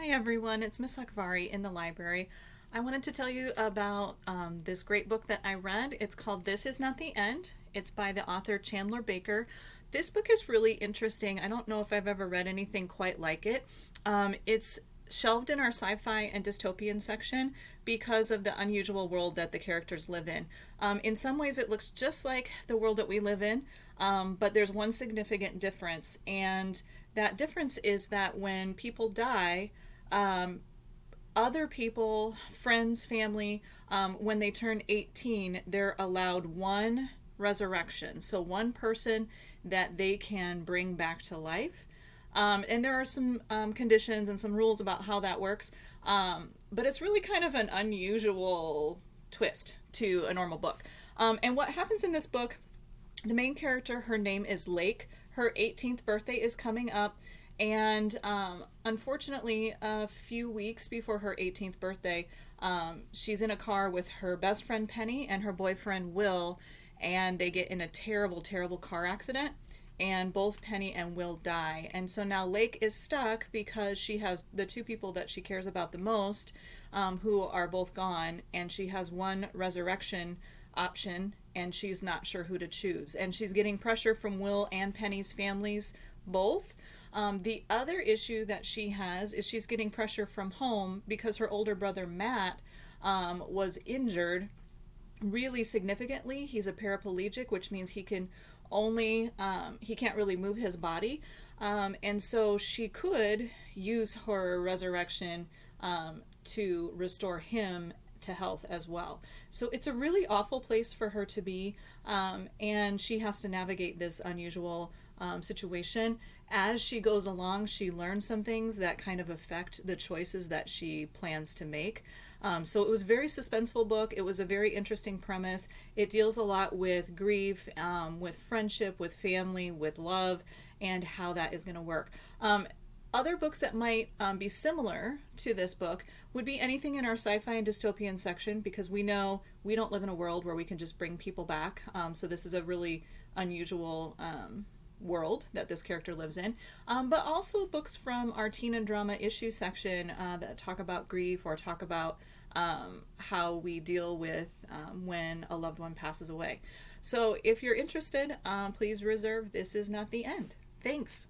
Hi everyone, it's Miss Akvari in the library. I wanted to tell you about this great book that I read. It's called This Is Not the End. It's by the author Chandler Baker. This book is really interesting. I don't know if I've ever read anything quite like it. It's shelved in our sci-fi and dystopian section because of the unusual world that the characters live in. In some ways it looks just like the world that we live in, but there's one significant difference, and that difference is that when people die, um, other people, friends, family, when they turn 18, they're allowed one resurrection. So, one person that they can bring back to life. And there are some conditions and some rules about how that works. But it's really kind of an unusual twist to a normal book. And what happens in this book, the main character, her name is Lake. Her 18th birthday is coming up, and unfortunately, a few weeks before her 18th birthday, she's in a car with her best friend Penny and her boyfriend Will, and they get in a terrible, terrible car accident. And both Penny and Will die. And so now Lake is stuck because she has the two people that she cares about the most, who are both gone, and she has one resurrection option, and she's not sure who to choose. And she's getting pressure from Will and Penny's families both. The other issue that she has is she's getting pressure from home because her older brother Matt was injured really significantly. He's a paraplegic, which means he can't really move his body, and so she could use her resurrection to restore him to health as well. So it's a really awful place for her to be, and she has to navigate this unusual situation. As she goes along, she learns some things that kind of affect the choices that she plans to make. So it was a very suspenseful book. It was a very interesting premise. It deals a lot with grief, with friendship, with family, with love, and how that is going to work. Other books that might be similar to this book would be anything in our sci-fi and dystopian section, because we know we don't live in a world where we can just bring people back. So this is a really unusual world that this character lives in, but also books from our teen and drama issue section that talk about grief or talk about how we deal with when a loved one passes away. So if you're interested, please reserve This Is Not the End. Thanks.